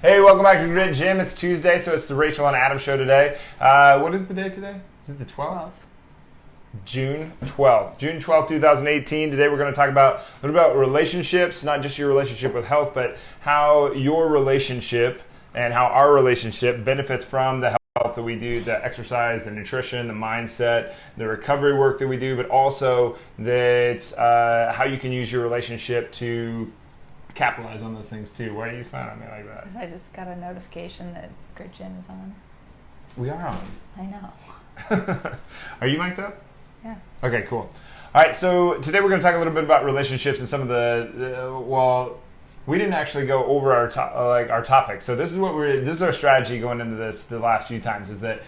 Hey, welcome back to Grit Gym. It's Tuesday, so it's the Rachel and Adam show today. What is the day today? Is it the 12th? June 12th. June 12th, 2018. Today we're going to talk about a little about relationships, not just your relationship with health, but how your relationship and how our relationship benefits from the health that we do, the exercise, the nutrition, the mindset, the recovery work that we do, but also that how you can use your relationship to capitalize on those things too. Why are you smiling at me like that? Because I just got a notification that Grit Gym is on. We are on. I know. Are you mic'd up? Yeah. Okay, cool. All right, so today we're going to talk a little bit about relationships and some of well, we didn't actually go over our topic. So this is our strategy going into this the last few times is that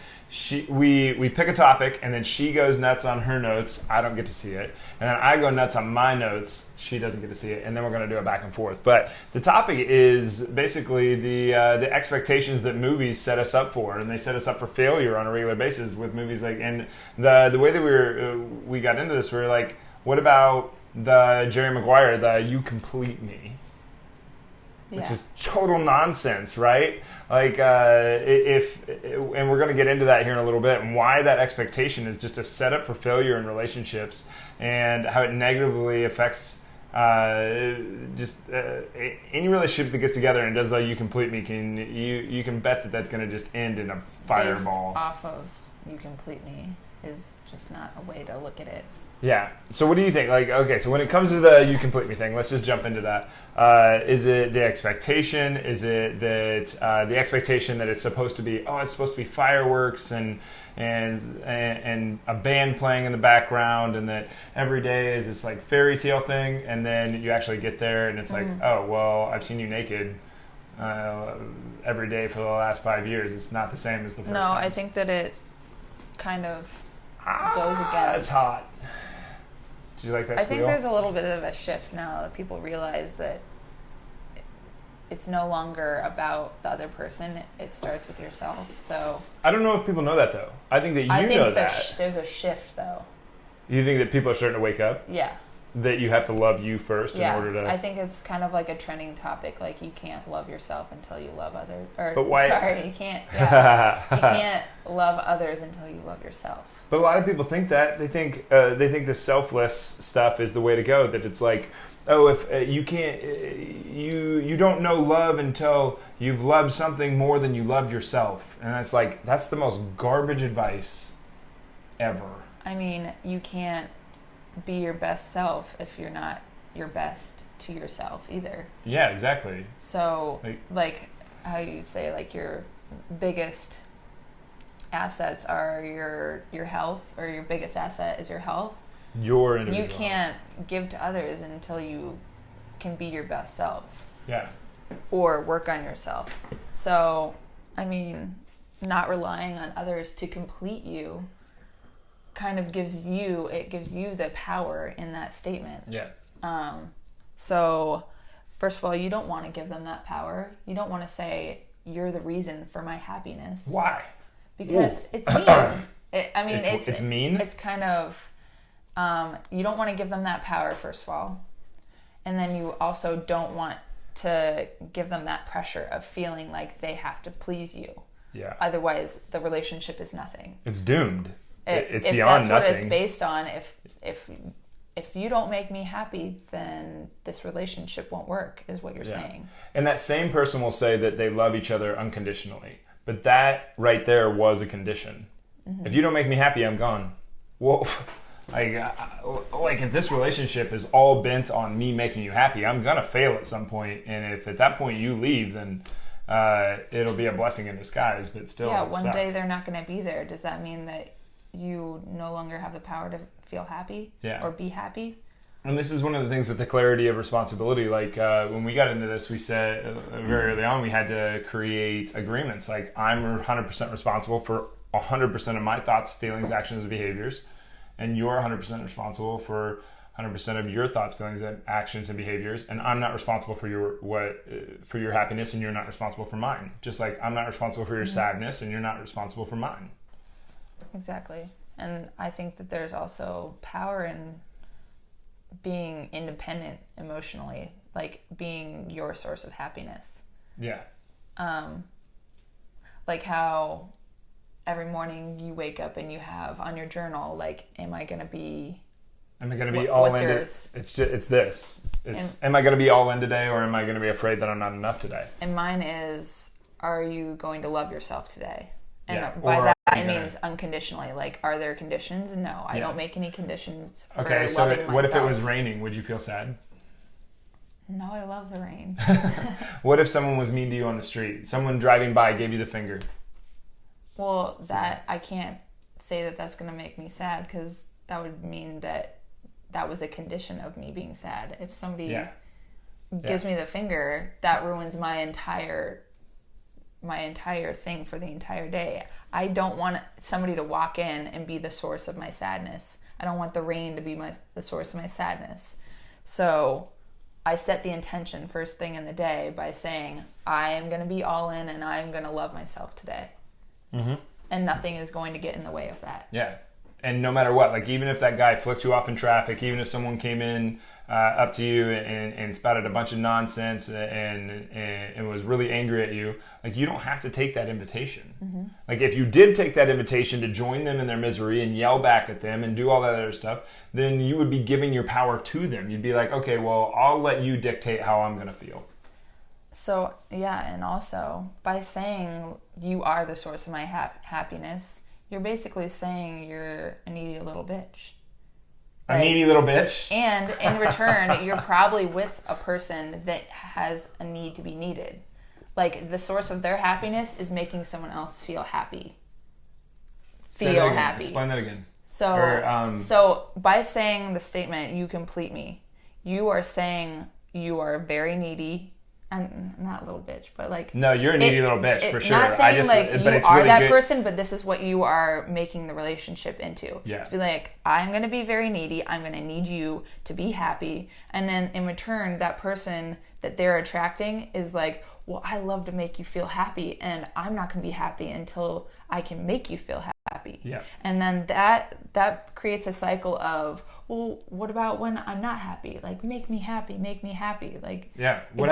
we pick a topic and then she goes nuts on her notes. I don't get to see it. And then I go nuts on my notes. She doesn't get to see it. And then we're going to do it back and forth. But the topic is basically the expectations that movies set us up for, and they set us up for failure on a regular basis with movies like. And the way that we got into this, we were like, what about the Jerry Maguire, the "You Complete Me"? Yeah. Which is total nonsense, right? Like, and we're going to get into that here in a little bit, and why that expectation is just a setup for failure in relationships, and how it negatively affects any relationship that gets together and does the "You Complete Me." You can bet that that's going to just end in a fireball. Based off of "You Complete Me" is just not a way to look at it. Yeah. So what do you think? Like, okay, so when it comes to the "You Complete Me" thing, let's just jump into that. Is it the expectation? Is it that the expectation that it's supposed to be? Oh, it's supposed to be fireworks and a band playing in the background, and that every day is this like fairy tale thing, and then you actually get there and it's like, oh, well, I've seen you naked every day for the last 5 years. It's not the same as the first time. No, I think that it kind of goes against. That's hot. Do you like that? I think there's a little bit of a shift now that people realize that it's no longer about the other person. It starts with yourself. So I don't know if people know that though. I think that you know that. There's a shift though. You think that people are starting to wake up? Yeah. That you have to love you first in order to. I think it's kind of like a trending topic. Like you can't love yourself until you love others. But why? Sorry, you can't. Yeah, you can't love others until you love yourself. But a lot of people think that they think the selfless stuff is the way to go. That it's like, oh, if you can't, you don't know love until you've loved something more than you loved yourself, and that's the most garbage advice ever. I mean, you can't be your best self if you're not your best to yourself either. Yeah, exactly. So, like how you say, like your biggest assets are your health, or your biggest asset is your health. Your individual. You can't give to others until you can be your best self. Yeah. Or work on yourself. So, I mean, not relying on others to complete you kind of gives you the power in that statement. Yeah. So, first of all, you don't want to give them that power. You don't want to say, you're the reason for my happiness. Why? Because it's mean. It's mean? It's kind of, you don't want to give them that power, first of all. And then you also don't want to give them that pressure of feeling like they have to please you. Yeah. Otherwise, the relationship is nothing. It's doomed. It's if beyond that's nothing. What it's based on. If you don't make me happy, then this relationship won't work, is what you're saying. And that same person will say that they love each other unconditionally. But that right there was a condition. Mm-hmm. If you don't make me happy, I'm gone. Well, like if this relationship is all bent on me making you happy, I'm going to fail at some point. And if at that point you leave, then it'll be a blessing in disguise. But still, yeah, one day they're not going to be there. Does that mean that you no longer have the power to feel happy or be happy? And this is one of the things with the clarity of responsibility. Like when we got into this, we said very early on we had to create agreements. Like I'm 100% responsible for 100% of my thoughts, feelings, actions, and behaviors, and you're 100% responsible for 100% of your thoughts, feelings, and actions and behaviors. And I'm not responsible for your happiness, and you're not responsible for mine. Just like I'm not responsible for your sadness, and you're not responsible for mine. Exactly. And I think that there's also power in being independent emotionally, like being your source of happiness. Yeah. Like how every morning you wake up and you have on your journal, like, am I going to be all what's in? yours? It's this. Am I going to be all in today, or am I going to be afraid that I'm not enough today? And mine is, are you going to love yourself today? And Yeah. by that, it means unconditionally. Like, are there conditions? No, I don't make any conditions for okay, so loving myself. What if it was raining? Would you feel sad? No, I love the rain. What if someone was mean to you on the street? Someone driving by gave you the finger? Well, that I can't say that that's going to make me sad, because that would mean that was a condition of me being sad. If somebody gives me the finger, that ruins my entire thing for the entire day. I don't want somebody to walk in and be the source of my sadness. I don't want the rain to be the source of my sadness. So I set the intention first thing in the day by saying, I am going to be all in and I am going to love myself today. Mm-hmm. And nothing is going to get in the way of that. Yeah. And no matter what, like even if that guy flicked you off in traffic, even if someone came in up to you and spouted a bunch of nonsense and was really angry at you, like you don't have to take that invitation. Mm-hmm. Like if you did take that invitation to join them in their misery and yell back at them and do all that other stuff, then you would be giving your power to them. You'd be like, okay, well, I'll let you dictate how I'm going to feel. So, yeah, and also by saying you are the source of my happiness, you're basically saying you're a needy little bitch. A needy little bitch? And in return, you're probably with a person that has a need to be needed. Like, the source of their happiness is making someone else feel happy. Feel happy. Explain that again. So by saying the statement, you complete me, you are saying you are very needy. I'm not a little bitch, but like... No, you're a needy little bitch, for sure. Not saying you are really that good. person, but this is what you are making the relationship into. Yeah. To be like, I'm going to be very needy. I'm going to need you to be happy. And then in return, that person that they're attracting is like, well, I love to make you feel happy, and I'm not going to be happy until I can make you feel happy. Yeah. And then that creates a cycle of, well, what about when I'm not happy? Like, make me happy. Like, yeah. What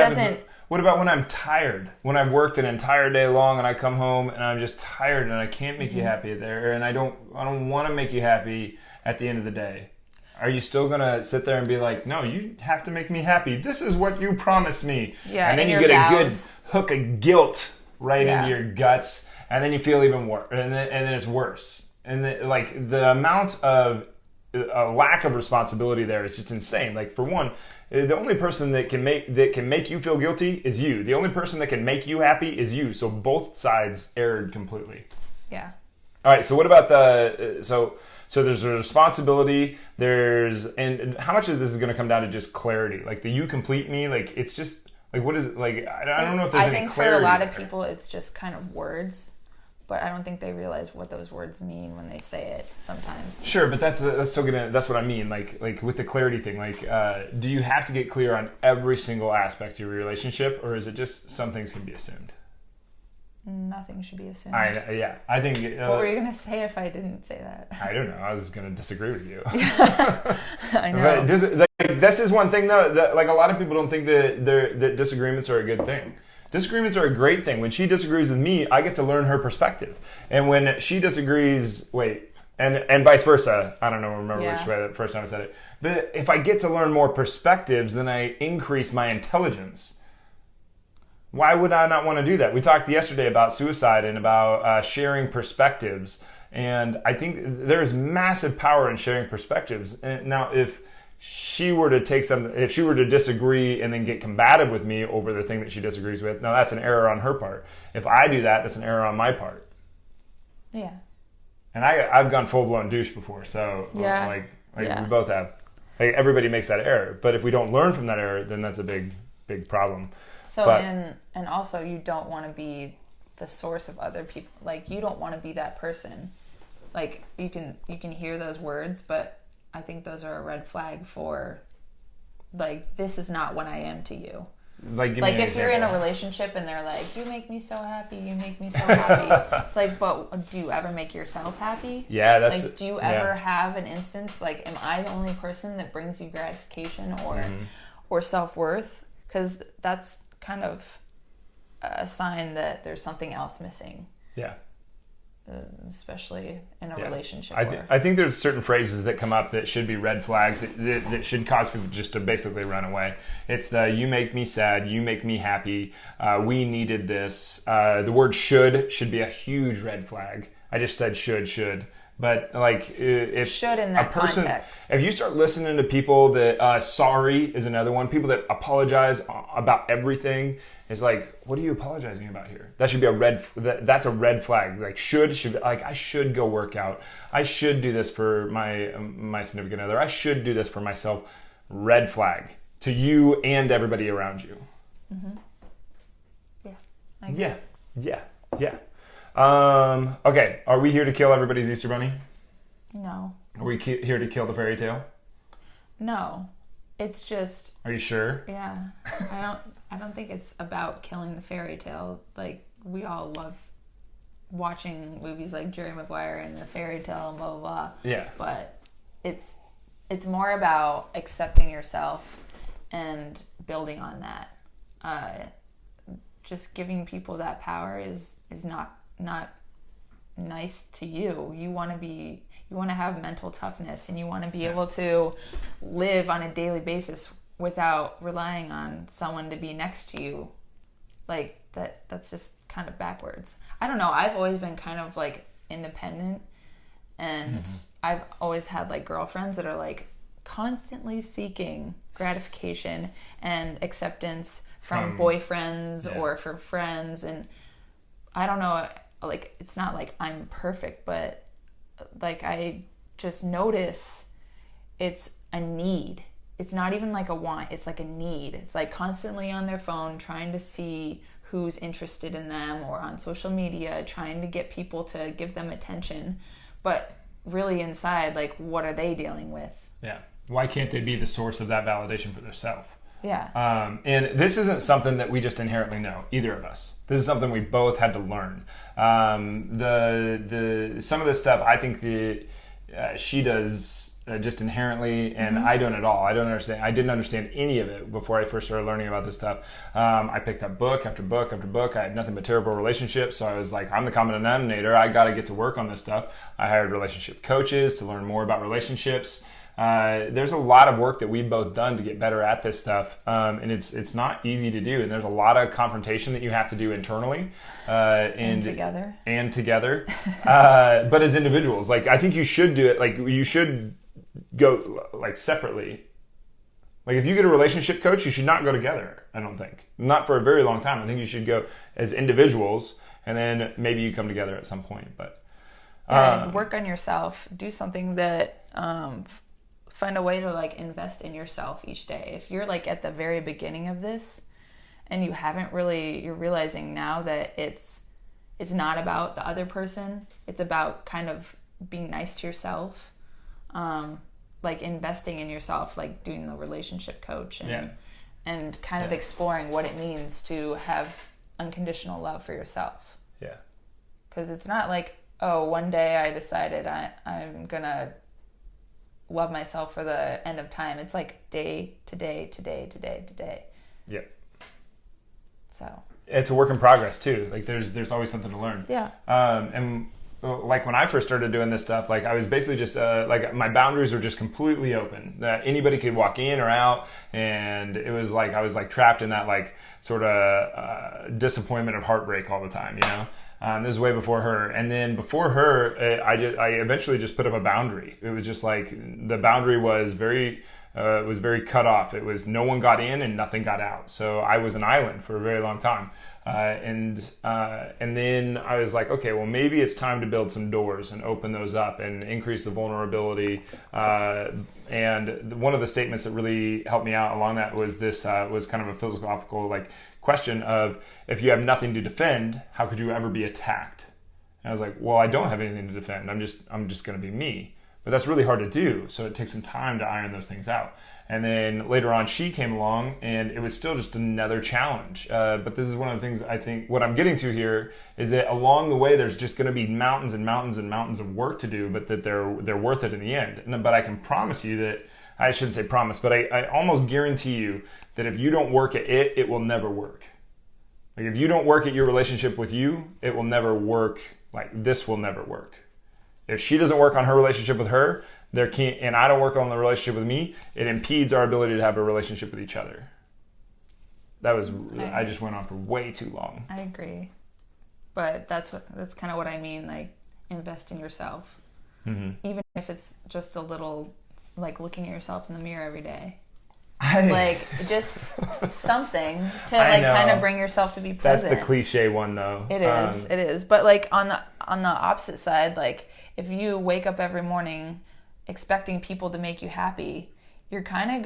about when I'm tired? When I've worked an entire day long and I come home and I'm just tired and I can't make you happy there, and I don't want to make you happy at the end of the day. Are you still going to sit there and be like, no, you have to make me happy. This is what you promised me. Yeah, and then you get a good hook of guilt right into your guts, and then you feel even worse. And then it's worse. And then, like, the amount of a lack of responsibility there is just insane. Like, for one, the only person that can make you feel guilty is you. The only person that can make you happy is you. So both sides erred completely. Yeah. All right. So what about so there's a responsibility. And how much of this is going to come down to just clarity? Like the you complete me. Like it's just like what is it like? I don't know if there's any clarity. I think for a lot of people, it's just kind of words. But I don't think they realize what those words mean when they say it sometimes. Sure, but that's still gonna. That's what I mean. Like with the clarity thing. Like, do you have to get clear on every single aspect of your relationship, or is it just some things can be assumed? Nothing should be assumed. I think. What were you gonna say if I didn't say that? I don't know. I was gonna disagree with you. I know. But this is one thing though. That, like a lot of people don't think that disagreements are a good thing. Disagreements are a great thing. When she disagrees with me, I get to learn her perspective. And when she disagrees, and vice versa. I don't remember which way the first time I said it. But if I get to learn more perspectives, then I increase my intelligence. Why would I not want to do that? We talked yesterday about suicide and about sharing perspectives. And I think there's massive power in sharing perspectives. And now, if she were to disagree and then get combative with me over the thing that she disagrees with, now that's an error on her part. If I do that, that's an error on my part. Yeah. And I've gone full-blown douche before, so we both have. Like, everybody makes that error. But if we don't learn from that error, then that's a big, big problem. So, and also you don't want to be the source of other people. Like, you don't want to be that person. Like, you can hear those words, but I think those are a red flag for, like, this is not what I am to you. Like if you're in a relationship and they're like, you make me so happy, it's like, but do you ever make yourself happy? Yeah, that's... Like, do you ever have an instance, like, am I the only person that brings you gratification or self-worth? Because that's kind of a sign that there's something else missing. Yeah. Especially in a relationship. I think there's certain phrases that come up that should be red flags that should cause people just to basically run away. It's the "you make me sad, you make me happy, we needed this." The word should be a huge red flag. I just said should. But like, if should in that context, if you start listening to people that sorry is another one, people that apologize about everything, it's like, what are you apologizing about here? That should be that's a red flag. Like should like, I should go work out. I should do this for my significant other. I should do this for myself. Red flag to you and everybody around you. Mm-hmm. Yeah. I agree. Yeah. Okay, are we here to kill everybody's Easter bunny? No. Are we here to kill the fairy tale? No. It's just... Are you sure? Yeah. I don't think it's about killing the fairy tale. Like, we all love watching movies like Jerry Maguire and the fairy tale and blah, blah, blah. Yeah. But it's more about accepting yourself and building on that. Just giving people that power is not nice to you. You want to have mental toughness, and you want to be able to live on a daily basis without relying on someone to be next to you. Like that's just kind of backwards. I don't know. I've always been kind of like independent, and I've always had like girlfriends that are like constantly seeking gratification and acceptance from boyfriends or for friends. And I don't know, like, it's not like I'm perfect, but like I just notice it's a need. It's not even like a want, it's like a need. It's like constantly on their phone trying to see who's interested in them, or on social media trying to get people to give them attention. But really inside, like, what are they dealing with? Yeah. Why can't they be the source of that validation for themselves? Yeah. And this isn't something that we just inherently know, either of us. This is something we both had to learn. Some of this stuff I think she does just inherently, and I don't at all. I don't understand. I didn't understand any of it before I first started learning about this stuff. I picked up book after book after book. I had nothing but terrible relationships, so I was like, I'm the common denominator. I got to get to work on this stuff. I hired relationship coaches to learn more about relationships. There's a lot of work that we've both done to get better at this stuff, and it's not easy to do. And there's a lot of confrontation that you have to do internally and together. But as individuals, like, I think you should do it. Like, you should go like separately. Like, if you get a relationship coach, you should not go together. I don't think, not for a very long time. I think you should go as individuals, and then maybe you come together at some point. But work on yourself. Do something that. Find a way to like invest in yourself each day. If you're like at the very beginning of this and you haven't really, you're realizing now that it's not about the other person. It's about kind of being nice to yourself, like investing in yourself, like doing the relationship coach and kind of exploring what it means to have unconditional love for yourself. Yeah. Because it's not like, oh, one day I decided I'm gonna love myself for the end of time. It's like day to day to day to day to day. Yeah. So it's a work in progress too. Like there's always something to learn. Yeah. And like when I first started doing this stuff, like I was basically just like my boundaries were just completely open. That anybody could walk in or out, and it was like I was like trapped in that like sort of disappointment of heartbreak all the time, you know. This is way before her, and then before her, I eventually just put up a boundary. It was just like the boundary was very cut off. It was no one got in and nothing got out. So I was an island for a very long time, and then I was like, okay, well maybe it's time to build some doors and open those up and increase the vulnerability. And one of the statements that really helped me out along that was this was kind of a philosophical like question of, if you have nothing to defend, how could you ever be attacked? And I was like, well, I don't have anything to defend. I'm just going to be me. But that's really hard to do. So it takes some time to iron those things out. And then later on, she came along, and it was still just another challenge. But this is one of the things I think what I'm getting to here is that along the way, there's just going to be mountains and mountains and mountains of work to do, but that they're worth it in the end. But I can promise you that, I shouldn't say promise, but I almost guarantee you that if you don't work at it, it will never work. Like if you don't work at your relationship with you, it will never work. Like this will never work. If she doesn't work on her relationship with her, there can't, and I don't work on the relationship with me, it impedes our ability to have a relationship with each other. I just went on for way too long. I agree. But that's kind of what I mean, like invest in yourself. Mm-hmm. Even if it's just a little, like looking at yourself in the mirror every day. Like just something to like kind of bring yourself to be present. That's the cliche one though. It is. But like on the opposite side, like if you wake up every morning expecting people to make you happy, you're kind of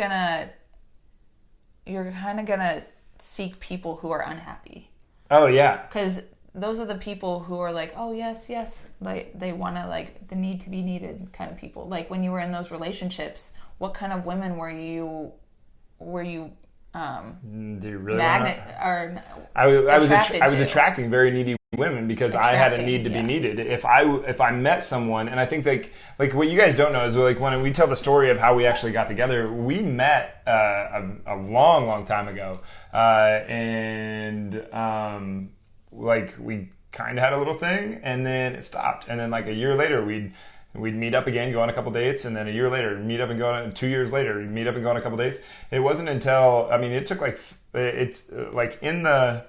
gonna seek people who are unhappy. Oh yeah. Because those are the people who are like, oh yes, like they want to, like the need to be needed kind of people. Like when you were in those relationships, what kind of women were you do you really magnet or I was attracting very needy women because I had a need to be needed. If I met someone, and I think like what you guys don't know is like when we tell the story of how we actually got together, we met a long time ago, and like we kind of had a little thing, and then it stopped, and then like a year later we'd meet up again, go on a couple dates, and then a year later meet up and go on 2 years later we'd meet up and go on a couple dates. It wasn't until it took it's like in the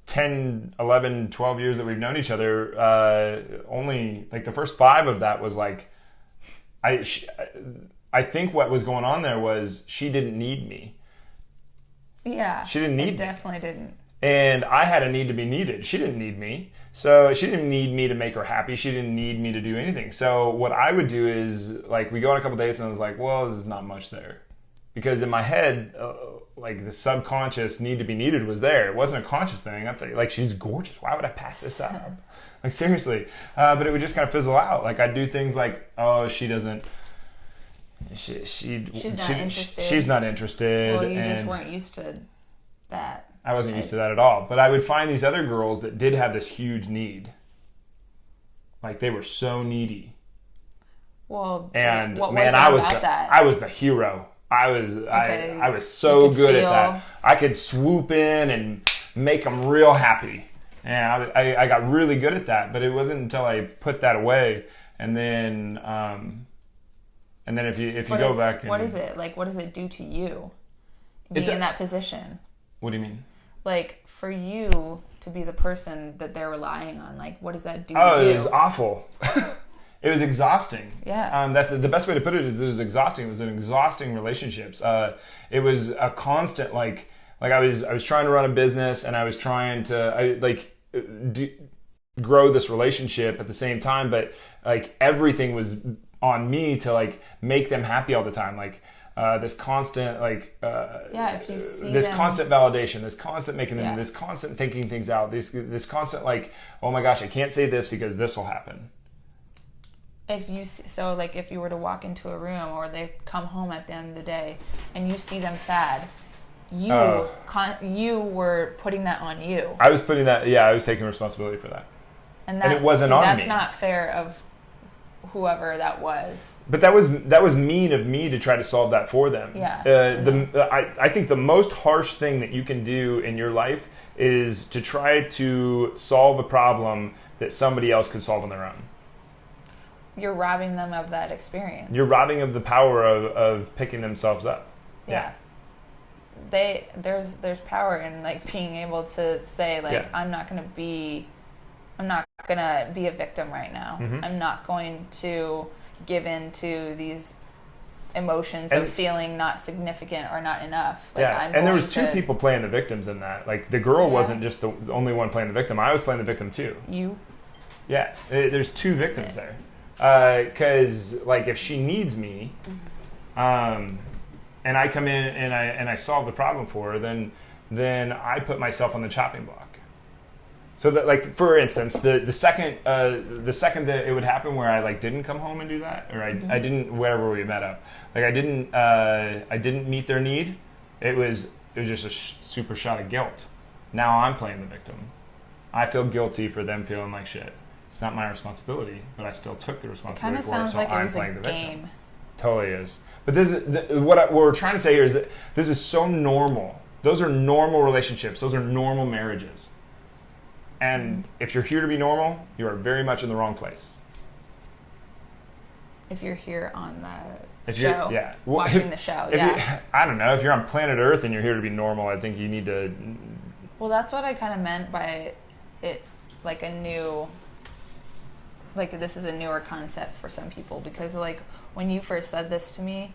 10, 11, 12 years that we've known each other, only like the first 5 of that was like I think what was going on there was she didn't need me. Yeah. She didn't need me. Definitely didn't. And I had a need to be needed. She didn't need me. So she didn't need me to make her happy. She didn't need me to do anything. So what I would do is, like, we go on a couple dates and I was like, well, there's not much there. Because in my head, like, the subconscious need to be needed was there. It wasn't a conscious thing. I thought, like, she's gorgeous. Why would I pass this up? Like, seriously. But it would just kind of fizzle out. Like, I'd do things like, oh, she doesn't... She's not interested. She's not interested. Well, you just weren't used to that. I wasn't used to that at all. But I would find these other girls that did have this huge need. Like, they were so needy. Well, and what man, was that? I was the hero. I was so good at that. I could swoop in and make them real happy. And I got really good at that. But it wasn't until I put that away, and then if you go back, what is it like? What does it do to you being in that position? What do you mean? Like, for you to be the person that they're relying on, like, what does that do to you? Oh, it was awful. It was exhausting. Yeah. That's the best way to put it is it was exhausting. It was an exhausting relationships. It was a constant, like I was trying to run a business, and I was trying to grow this relationship at the same time, but like everything was on me to like make them happy all the time. Like, this constant if you see this them... constant validation, this constant making them, this constant thinking things out, this constant like, oh my gosh, I can't say this because this will happen. If you were to walk into a room, or they come home at the end of the day and you see them sad, you were putting that on you. I was putting that. Yeah, I was taking responsibility for that, and it wasn't on me. That's not fair of whoever that was. But that was mean of me to try to solve that for them. Yeah. I think the most harsh thing that you can do in your life is to try to solve a problem that somebody else could solve on their own. You're robbing them of that experience. You're robbing of the power of picking themselves up. Yeah. There's power in like being able to say like, I'm not gonna be a victim right now. Mm-hmm. I'm not going to give in to these emotions of feeling not significant or not enough. Like, and there was 2 people playing the victims in that. Like, the girl wasn't just the only one playing the victim. I was playing the victim too. You? Yeah, there's 2 victims there. Because like if she needs me, and I come in and I solve the problem for her, then I put myself on the chopping block. So that, like, for instance, the second that it would happen where I like didn't come home and do that, or I didn't, wherever we met up, like I didn't meet their need, it was just a super shot of guilt. Now I'm playing the victim. I feel guilty for them feeling like shit. It's not my responsibility, but I still took the responsibility for it, so I'm playing the victim. Game. Totally is. But this is what we're trying to say here is that this is so normal Those are normal relationships. Those are normal marriages. And if you're here to be normal, you are very much in the wrong place. If you're here on the If show, yeah. watching the show, yeah. I don't know. If you're on planet Earth and you're here to be normal, I think you need to... Well, that's what I kind of meant by it, like a new... Like, this is a newer concept for some people, because, like, when you first said this to me,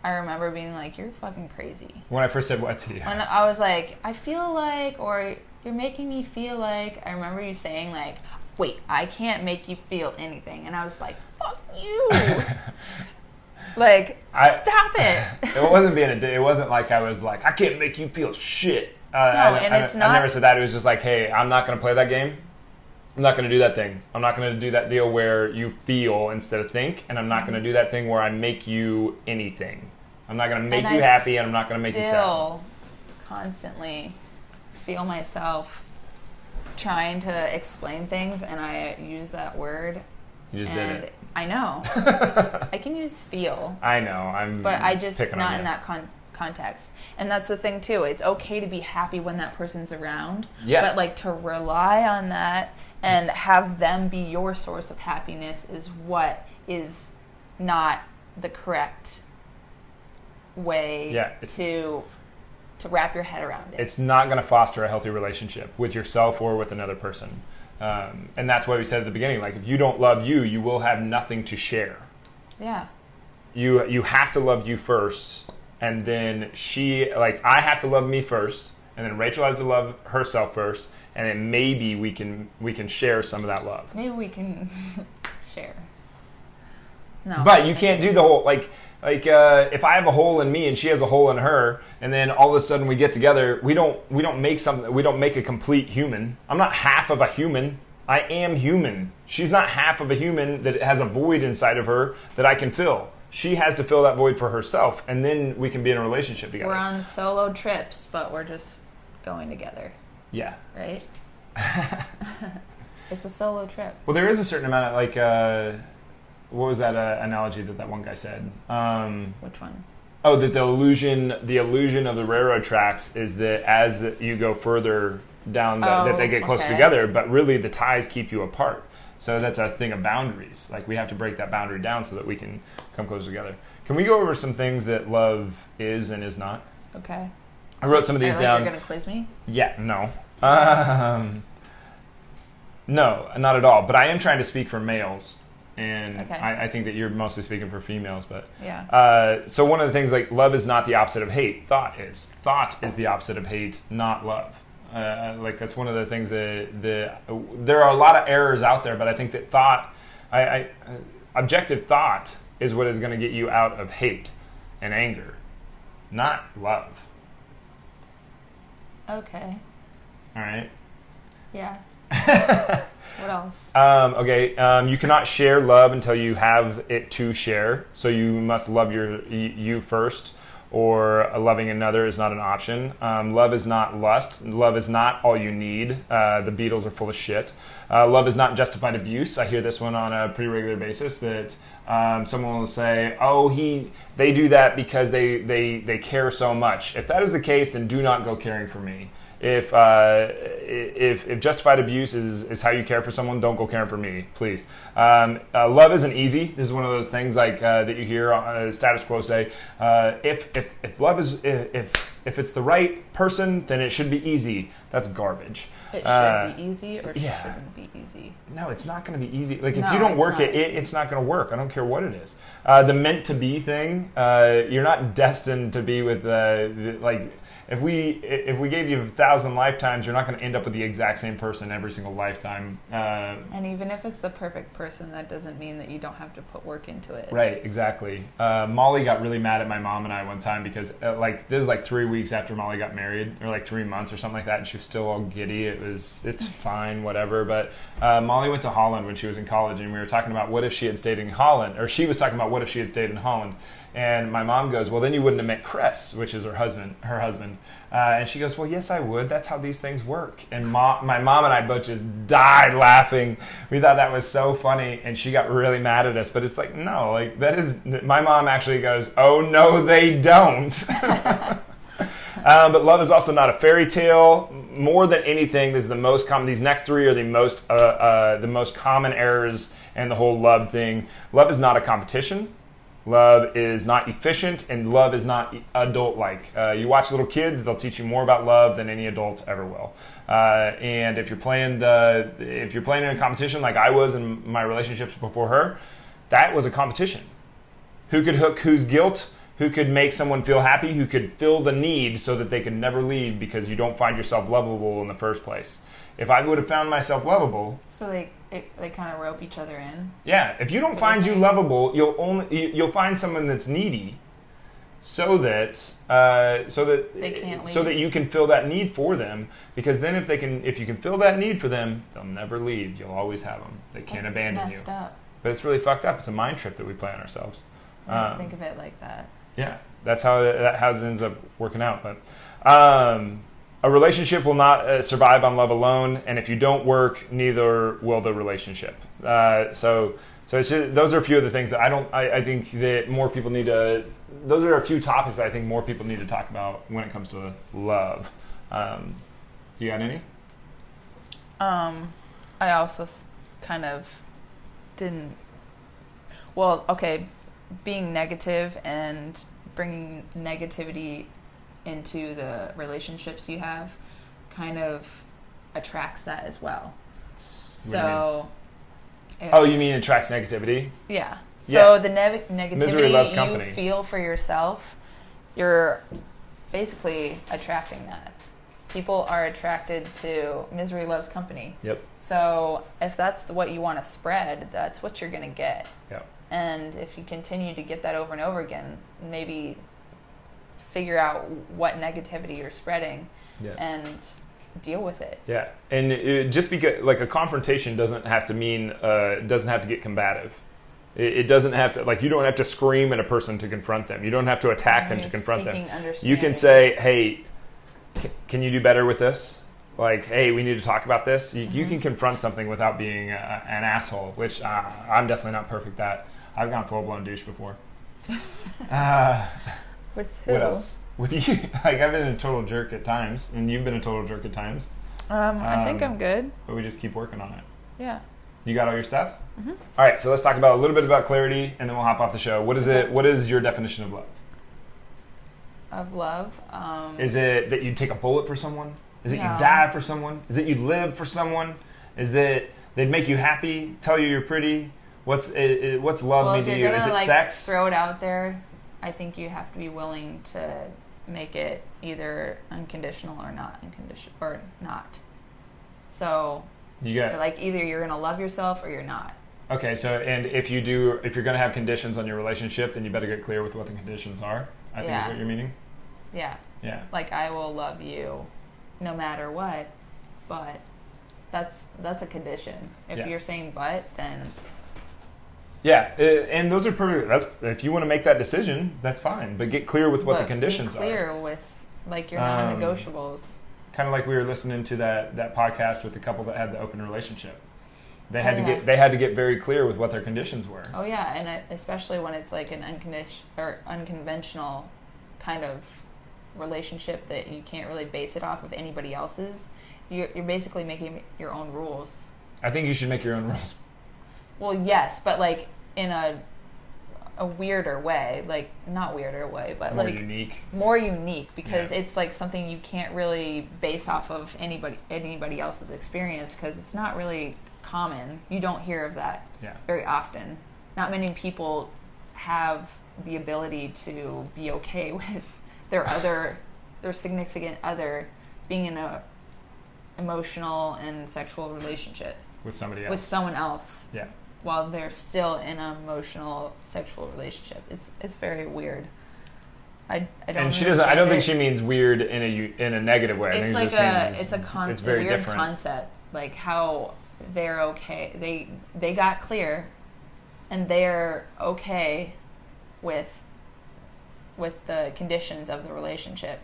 I remember being like, you're fucking crazy. When I first said what to you? When I was like, I feel like, or you're making me feel like, I remember you saying, like, wait, I can't make you feel anything. And I was like, fuck you. Like, stop it. It wasn't being a dick. It wasn't like I was like, I can't make you feel shit. It's not. I never said that. It was just like, hey, I'm not going to play that game. I'm not going to do that thing. I'm not going to do that deal where you feel instead of think, and I'm not going to do that thing where I make you anything. I'm not going to make you happy, and I'm not going to make you sad. I still constantly feel myself trying to explain things, and I use that word. You just did it. I know. I can use feel. I know. But I just not in that context. And that's the thing too. It's okay to be happy when that person's around. Yeah. But like to rely on that and have them be your source of happiness is what is not the correct way to wrap your head around it. It's not going to foster a healthy relationship with yourself or with another person. And that's why we said at the beginning, like, if you don't love you, you will have nothing to share. Yeah. You have to love you first, and then I have to love me first, and then Rachel has to love herself first, and then maybe we can share some of that love. Maybe we can share. No. But you can't do the whole, like if I have a hole in me and she has a hole in her, and then all of a sudden we get together, we don't make a complete human. I'm not half of a human. I am human. She's not half of a human that has a void inside of her that I can fill. She has to fill that void for herself, and then we can be in a relationship together. We're on solo trips, but we're just going together. Yeah. Right? It's a solo trip. Well, there is a certain amount of, what was that analogy that one guy said? Which one? Oh, that the illusion of the railroad tracks is that as you go further down, that they get closer together, but really the ties keep you apart. So that's a thing of boundaries. Like, we have to break that boundary down so that we can come closer together. Can we go over some things that love is and is not? Okay. I wrote some of these down. You're going to quiz me? Yeah, no. No, not at all. But I am trying to speak for males. And okay. I think that you're mostly speaking for females, but yeah. So one of the things, like, love is not the opposite of hate. Thought is the opposite of hate, not love. Like, that's one of the things that there are a lot of errors out there, but I think that objective thought is what is going to get you out of hate and anger, not love. Okay. All right. Yeah. What else? Okay. You cannot share love until you have it to share. So you must love you first, or loving another is not an option. Love is not lust. Love is not all you need. The Beatles are full of shit. Love is not justified abuse. I hear this one on a pretty regular basis, that someone will say, oh, they do that because they care so much. If that is the case, then do not go caring for me. If justified abuse is how you care for someone, don't go caring for me, please. Love isn't easy. This is one of those things like that you hear status quo say. If love is if it's the right person, then it should be easy. That's garbage. It should be easy, or shouldn't be easy. No, it's not going to be easy. Like, if you don't work it's not going to work. I don't care what it is. The meant to be thing. You're not destined to be with If we gave you 1,000 lifetimes, you're not going to end up with the exact same person every single lifetime. And even if it's the perfect person, that doesn't mean that you don't have to put work into it. Right, exactly. Molly got really mad at my mom and I one time because this is like 3 weeks after Molly got married, or like 3 months or something like that, and she was still all giddy. It's fine, whatever. But Molly went to Holland when she was in college, and we were talking about what if she had stayed in Holland, or she was talking about what if she had stayed in Holland. And my mom goes, well, then you wouldn't have met Chris, which is her husband. And she goes, well, yes, I would. That's how these things work. And my mom and I both just died laughing. We thought that was so funny, and she got really mad at us. But it's like, no, like, that is. My mom actually goes, oh, no, they don't. But love is also not a fairy tale. More than anything, this is the most common. These next three are the most common errors in the whole love thing. Love is not a competition. Love is not efficient, and love is not adult-like. You watch little kids; they'll teach you more about love than any adult ever will. And if you're playing in a competition like I was in my relationships before her, that was a competition. Who could hook whose guilt? Who could make someone feel happy? Who could fill the need so that they could never leave because you don't find yourself lovable in the first place? If I would have found myself lovable, so they kind of rope each other in. Yeah, if you don't find you lovable, you'll find someone that's needy, so that they can't leave. So that you can fill that need for them. Because then if you can fill that need for them, they'll never leave. You'll always have them. They can't abandon you. Messed up. But it's really fucked up. It's a mind trip that we play on ourselves. Think of it like that. Yeah, that's how it ends up working out. But a relationship will not survive on love alone, and if you don't work, neither will the relationship. So it's just, those are a few of the things that I think that more people need to. Those are a few topics that I think more people need to talk about when it comes to love. Do you got any? I also kind of didn't. Well, okay. Being negative and bringing negativity into the relationships you have kind of attracts that as well. So, you mean attracts negativity? Yeah. So the Misery loves negativity company. you feel for yourself, you're basically attracting that. People are attracted to misery loves company. Yep. So if that's what you want to spread, that's what you're going to get. Yep. And if you continue to get that over and over again, maybe figure out what negativity you're spreading and deal with it. Yeah. And just because, like, a confrontation doesn't have to mean, doesn't have to get combative. It doesn't have to, like, you don't have to scream at a person to confront them. You don't have to attack them to confront them. You can say, hey, can you do better with this? Like, hey, we need to talk about this. You can confront something without being an asshole, which I'm definitely not perfect at. I've gone full-blown douche before. With who? What else? With you. Like, I've been a total jerk at times, and you've been a total jerk at times. I think I'm good. But we just keep working on it. Yeah. You got all your stuff? Mm-hmm. All right, so let's talk about a little bit about clarity, and then we'll hop off the show. What is it? What is your definition of love? Of love? Is it that you take a bullet for someone? Is it No. you die for someone? Is it you live for someone? Is that they'd make you happy, tell you you're pretty? What's love mean to you? Is it sex? Throw it out there, I think you have to be willing to make it either unconditional or not unconditional or not. So you got like either you're gonna love yourself or you're not. Okay, so and if you're gonna have conditions on your relationship, then you better get clear with what the conditions are. I think is what you're meaning. Yeah. Yeah. Like I will love you no matter what, but that's a condition. If you're saying but, then yeah, and those are perfect. That's if you want to make that decision, that's fine. But get clear with what the conditions are. Clear with like your non-negotiables. Kind of like we were listening to that podcast with the couple that had the open relationship. They had to get very clear with what their conditions were. Oh yeah, and especially when it's like an unconventional kind of relationship that you can't really base it off of anybody else's. You're basically making your own rules. I think you should make your own rules. Well, yes, but like in a weirder way, like not weirder way, but more like unique. More unique because it's like something you can't really base off of anybody else's experience because it's not really common. You don't hear of that very often. Not many people have the ability to be okay with their significant other being in a emotional and sexual relationship with somebody else. With someone else. Yeah. While they're still in an emotional sexual relationship. It's very weird. I don't. And she doesn't. I don't think she means weird in a negative way. It's like it's very weird different concept. Like how they're okay. They got clear, and they're okay with the conditions of the relationship.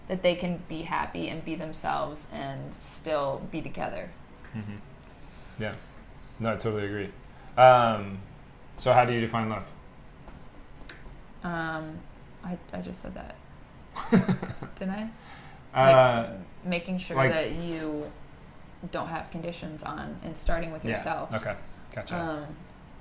That they can be happy and be themselves and still be together. Mm-hmm. Yeah. No, I totally agree. So how do you define love? I just said that. Didn't I? Making sure like- that you don't have conditions on, and starting with yourself. Okay, gotcha.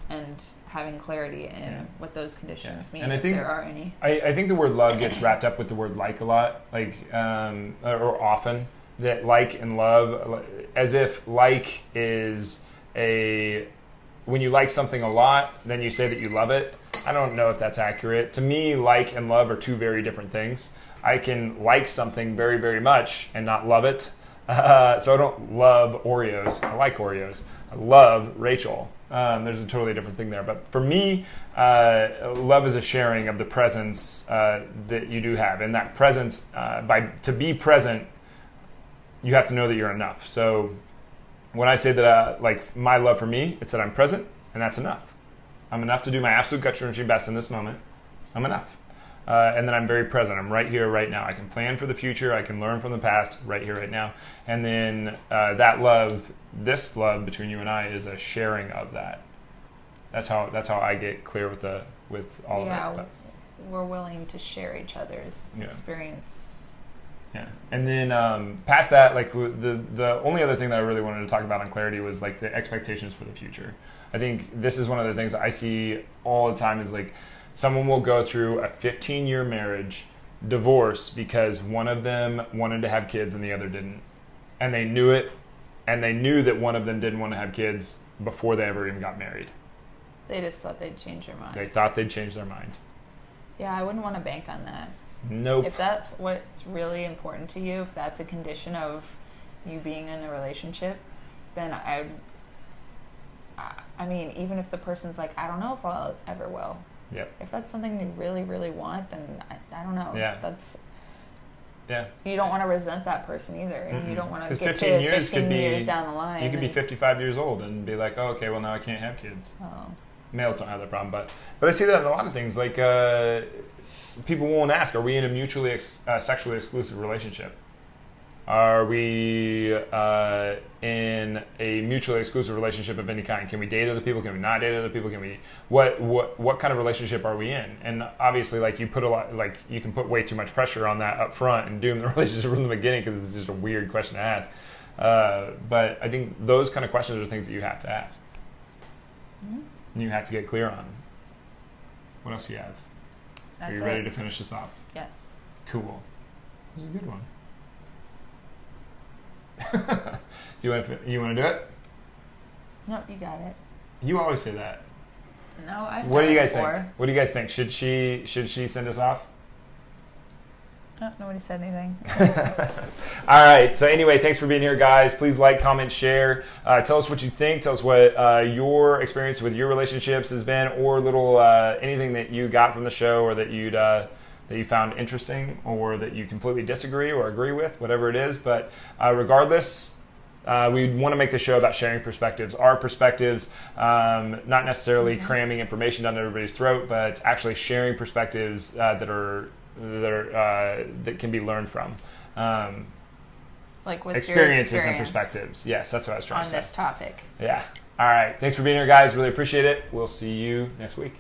And having clarity in what those conditions mean, And I if think- there are any. I think the word love gets wrapped up with the word like a lot, or often. That like and love, as if like is when you like something a lot, then you say that you love it. I don't know if that's accurate. To me, like and love are two very different things. I can like something very, very much and not love it. So I don't love Oreos. I like Oreos. I love Rachel. There's a totally different thing there. But for me, love is a sharing of the presence that you do have. And that presence, to be present, you have to know that you're enough. So when I say that, like my love for me, it's that I'm present, and that's enough. I'm enough to do my absolute gut-wrenching best in this moment. I'm enough. And then I'm very present. I'm right here, right now. I can plan for the future. I can learn from the past, right here, right now. And then that love, this love between you and I, is a sharing of that. That's how I get clear with all of that. Yeah, we're willing to share each other's experience. Yeah, and then past that, like the only other thing that I really wanted to talk about on clarity was like the expectations for the future. I think this is one of the things that I see all the time is like someone will go through a 15-year marriage, divorce because one of them wanted to have kids and the other didn't, and they knew it, and they knew that one of them didn't want to have kids before they ever even got married. They just thought they'd change their mind. They thought they'd change their mind. Yeah, I wouldn't want to bank on that. Nope. If that's what's really important to you, if that's a condition of you being in a relationship, then I mean, even if the person's like, I don't know if I'll ever will. Yep. If that's something you really, really want, then I don't know. Yeah. You don't want to resent that person either, and you don't want to get 15 to years 15 could be, years down the line. You could be 55 years old and be like, oh, okay, well now I can't have kids. Oh. Males don't have that problem, but I see that in a lot of things. Like people won't ask, are we in a mutually sexually exclusive relationship? Are we in a mutually exclusive relationship of any kind? Can we date other people? Can we not date other people? Can we what kind of relationship are we in? And obviously, like you can put way too much pressure on that up front and doom the relationship from the beginning because it's just a weird question to ask. But I think those kind of questions are things that you have to ask. Mm-hmm. You have to get clear on. What else do you have? Are you ready to finish this off? Yes. Cool. This is a good one. You want to do it? Nope, you got it. You always say that. No, I've What done do you it guys before. think? What do you guys think? Should she send us off? No, nobody said anything. All right. So anyway, thanks for being here, guys. Please like, comment, share. Tell us what you think. Tell us what your experience with your relationships has been, or anything that you got from the show, or that you found interesting, or that you completely disagree or agree with, whatever it is. But regardless, we want to make the show about sharing perspectives, our perspectives, not necessarily cramming information down everybody's throat, but actually sharing perspectives that can be learned from. Like what's experiences your and experience perspectives. Yes, that's what I was trying to say. on this topic. Yeah. All right. Thanks for being here, guys. Really appreciate it. We'll see you next week.